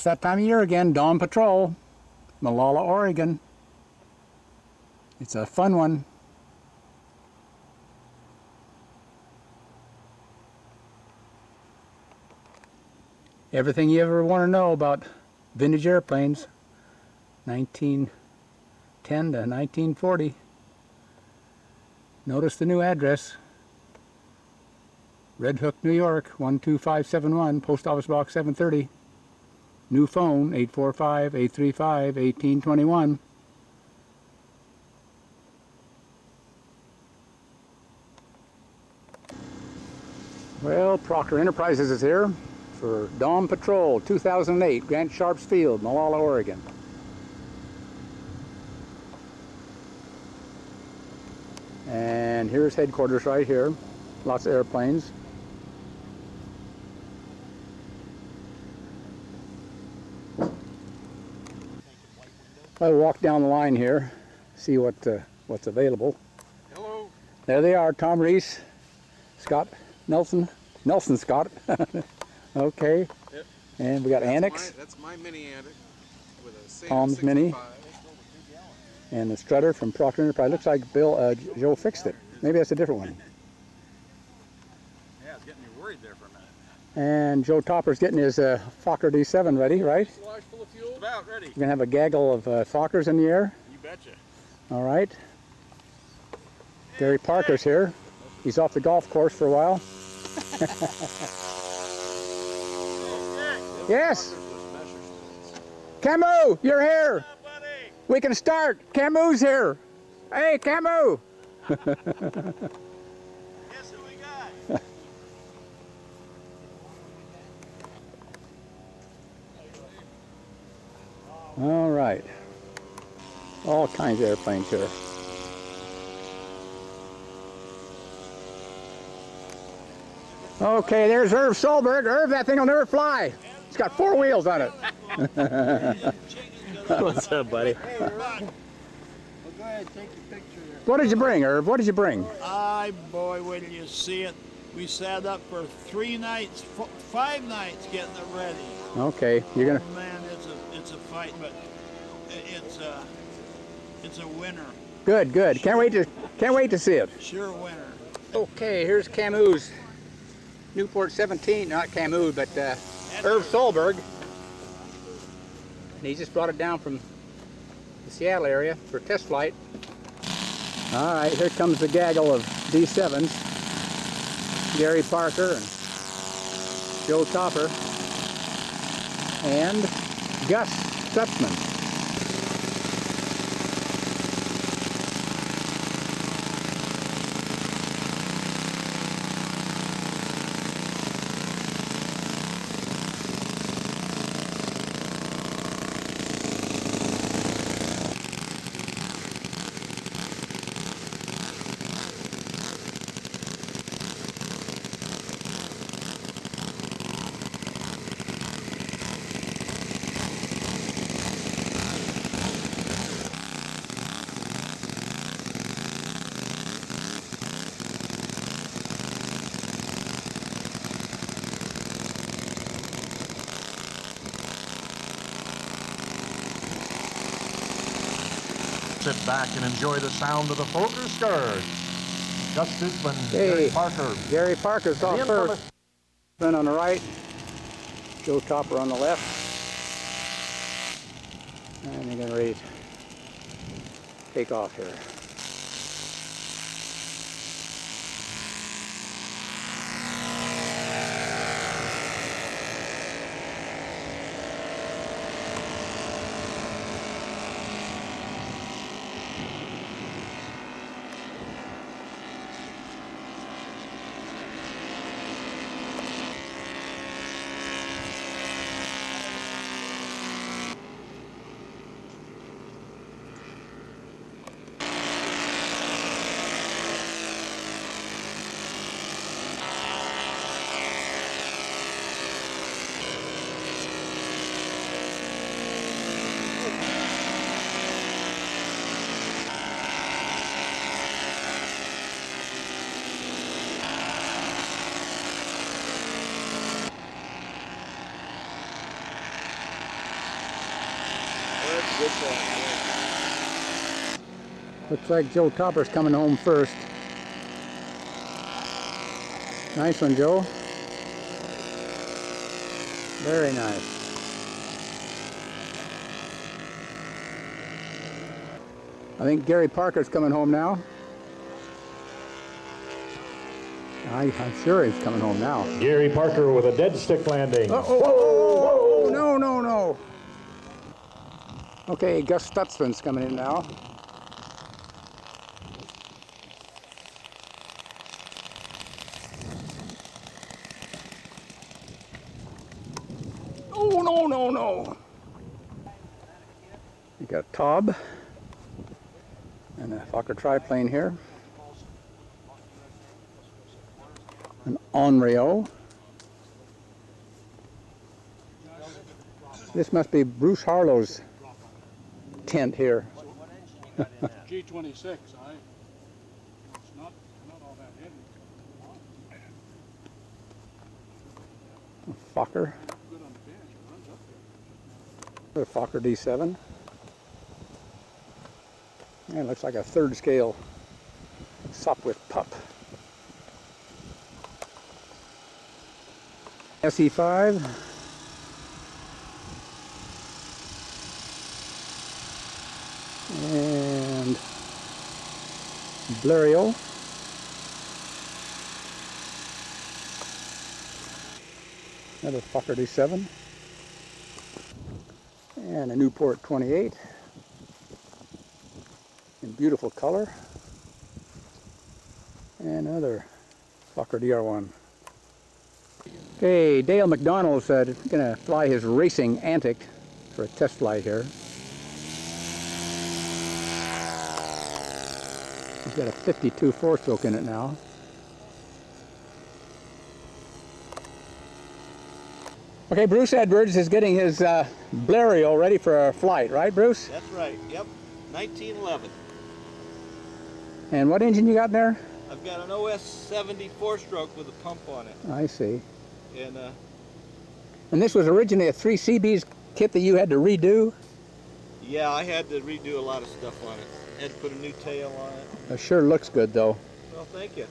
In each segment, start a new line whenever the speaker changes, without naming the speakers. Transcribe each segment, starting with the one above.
It's that time of year again, Dawn Patrol, Molalla, Oregon. It's a fun one. Everything you ever want to know about vintage airplanes, 1910 to 1940. Notice the new address. Red Hook, New York, 12571, Post Office Box 730. New phone, 845-835-1821. Well, Proctor Enterprises is here for Dawn Patrol 2008, Grant Sharps Field, Molalla, Oregon. And here's headquarters right here. Lots of airplanes. I'll walk down the line here, see what's available.
Hello.
There they are, Tom Reese, Scott Nelson Scott. Okay.
Yep.
And we got Annex.
That's my mini Annex with a Sailor
Tom's
65.
Mini. And the strutter from Proctor Enterprise. Looks like Joe fixed it. Maybe that's a different one.
Yeah, it's getting me worried there for a minute.
And Joe Topper's getting his Fokker D7 ready, right?
Fuselage full of fuel? About ready.
We're going to have a gaggle of Fokkers in the air.
You betcha.
All right. Gary Parker's here. He's off the golf course for a while. Yes. Camu, you're here. We can start. Camu's here. Hey, Camu.
Guess who we got?
All right. All kinds of airplanes here. Okay, there's Irv Solberg. Irv, that thing will never fly. It's got 4 wheels on it.
What's up, buddy?
Hey, Ron. Well, go ahead, take your picture there.
What did you bring, Irv? What did you bring?
Boy, when you see it, we sat up for 3 nights, 5 nights getting it ready.
Okay, you're gonna.
Oh, man, it's a fight, but it's a winner.
Good, good. Can't wait to see it.
Sure winner.
Okay, here's Camu's Newport 17. Not Camu, but Irv Solberg. And he just brought it down from the Seattle area for test flight. All right, here comes the gaggle of D7s. Gary Parker and Joe Topper and Gus Stutzman.
Sit back and enjoy the sound of the Fokker Scourge. Gus Stutzman,
Hey,
Gary Parker.
Gary Parker's off first. Then on the right, Joe Topper on the left. And they're getting ready to take off here.
good point.
Looks like Joe Topper's coming home first. Nice one, Joe. Very nice. I think Gary Parker's coming home now. I'm sure he's coming home now.
Gary Parker with a dead stick landing.
Oh, no, no, no. Okay, Gus Stutzman's coming in now. Oh, no, no, no. You got a Taub and a Fokker triplane here. An Onryo. This must be Bruce Harlow's tent here.
G26, it's not all that heavy.
Fokker.
Good on the bench, it runs up there.
The Fokker D7. Yeah, it looks like a third scale Sopwith pup. SE5. And Blériot. Another Fokker D7. And a Newport 28 in beautiful color. And another Fokker DR1. Okay, Dale McDonald's going to fly his racing Antic for a test flight here. He's got a 52 four-stroke in it now. Okay, Bruce Edwards is getting his Blériot ready for a flight, right, Bruce?
That's right. Yep. 1911.
And what engine you got in there?
I've got an OS 74 stroke with a pump on it.
I see.
And
this was originally a 3 CBs kit that you had to redo?
yeah, I had to redo a lot of stuff on it. Had to put a new tail on it.
It sure looks good, though.
Well, thank you.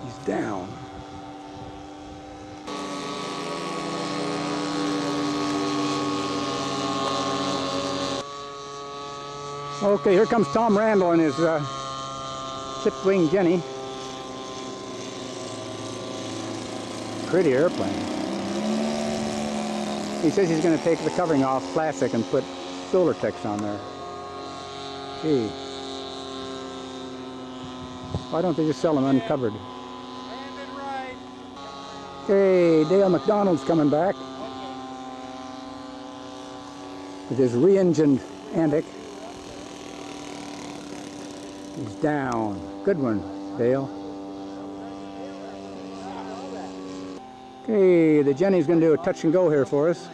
He's down. Okay, here comes Tom Randall in his chipped wing Jenny. Pretty airplane. He says he's going to take the covering off plastic and put solar text on there. Gee. Why don't they just sell them uncovered? Okay, Dale McDonald's coming back with his re-engined Antic. He's down. Good one, Dale. Okay, the Jenny's going to do a touch and go here for us.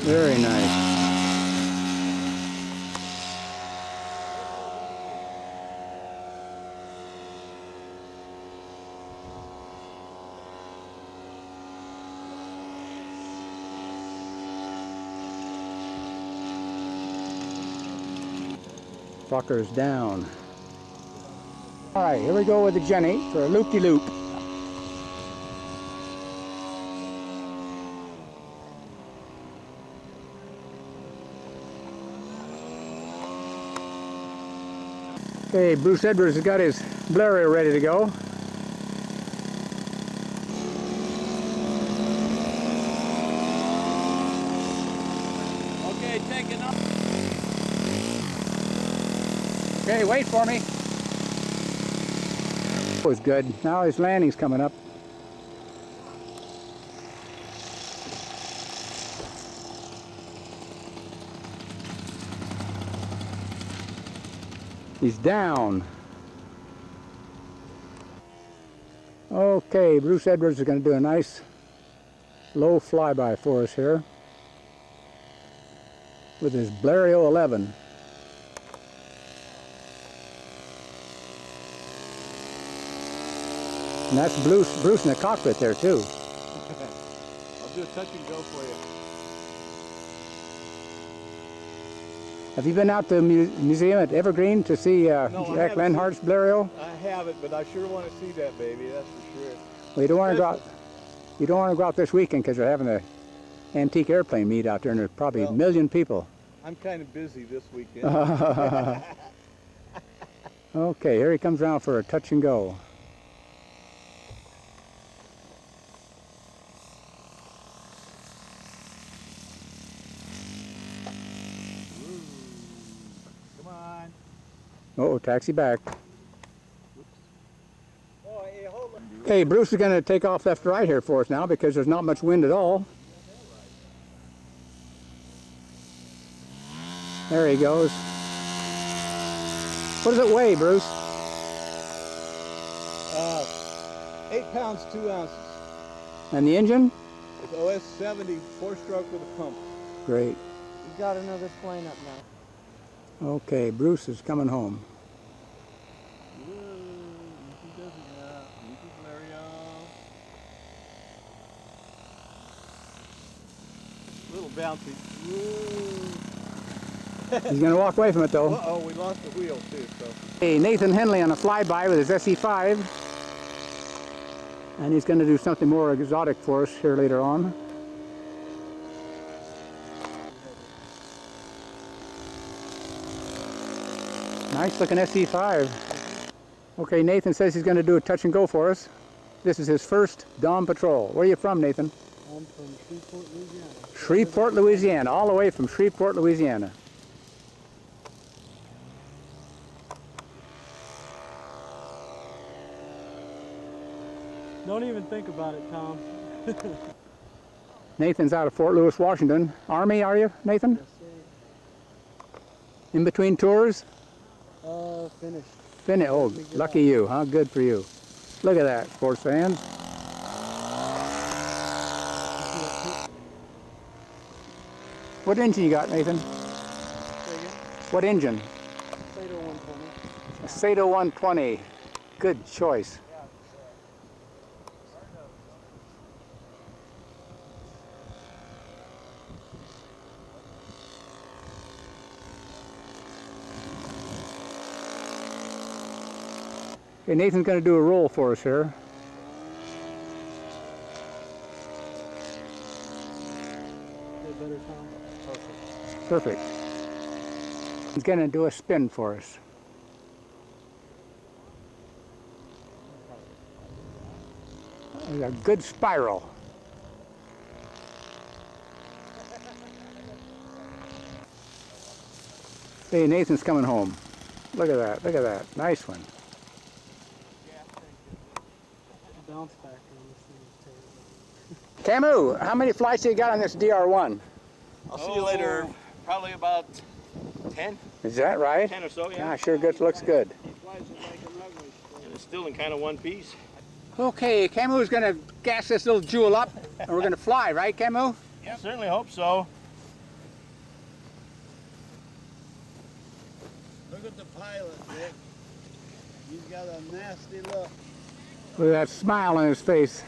Very nice. Fokker's down. All right, here we go with the Jenny for a loop-de-loop. Okay, Bruce Edwards has got his Blériot ready to go.
Okay, taking off.
Okay, wait for me. That was good. Now his landing's coming up. He's down. Okay, Bruce Edwards is going to do a nice low flyby for us here with his Blériot 11. And that's Bruce in the cockpit there too.
I'll do a touch and go for you.
Have you been out to the museum at Evergreen to see Jack Lenhart's Blériot?
I haven't, but I sure want to see that baby, that's for sure.
Well, you don't want to go out. You don't want to go out this weekend because they're having the antique airplane meet out there, and there's probably a million people.
I'm kind of busy this weekend.
Okay, here he comes around for a touch and go.
Come on.
Oh, taxi back.
Oh, hey, hold on.
Okay, Bruce is going to take off left to right here for us now because there's not much wind at all. There he goes. What does it weigh, Bruce?
8 pounds, 2 ounces.
And the engine?
It's OS 70, 4-stroke with a pump.
Great.
We got another plane up now.
Okay, Bruce is coming home.
A little bouncy.
He's going to walk away from it though.
Uh-oh, we lost the wheel too, so.
Hey, Nathan Henley on a flyby with his SE5. And he's going to do something more exotic for us here later on. Nice looking SE5. Okay, Nathan says he's going to do a touch and go for us. This is his first dawn patrol. Where are you from, Nathan?
I'm from Shreveport, Louisiana.
Shreveport, Louisiana. All the way from Shreveport, Louisiana.
Don't even think about it, Tom.
Nathan's out of Fort Lewis, Washington. Army, are you, Nathan?
Yes, sir.
In between tours?
Finished.
Oh, lucky you, huh? Good for you. Look at that, sports fans. What engine you got, Nathan? What engine?
Sato 120.
A Sato 120. Good choice. Okay, Nathan's going to do a roll for us here.
Feel better, Tom?
Perfect. He's going to do a spin for us. There's a good spiral. Hey, Nathan's coming home. Look at that, look at that. Nice one.
The bounce factor on this thing is terrible.
Camus, how many flights you got on this DR1?
I'll see you later. Probably about 10.
Is that right?
10 or so, yeah.
Yeah, sure good, looks good.
He flies it like an ugly stick.
And it's still in kind of one piece.
Okay, Camus going to gas this little jewel up, and we're going to fly, right, Camus?
Yeah, certainly hope so.
Look at the pilot, Dick. He's got a nasty look.
With that smile on his face.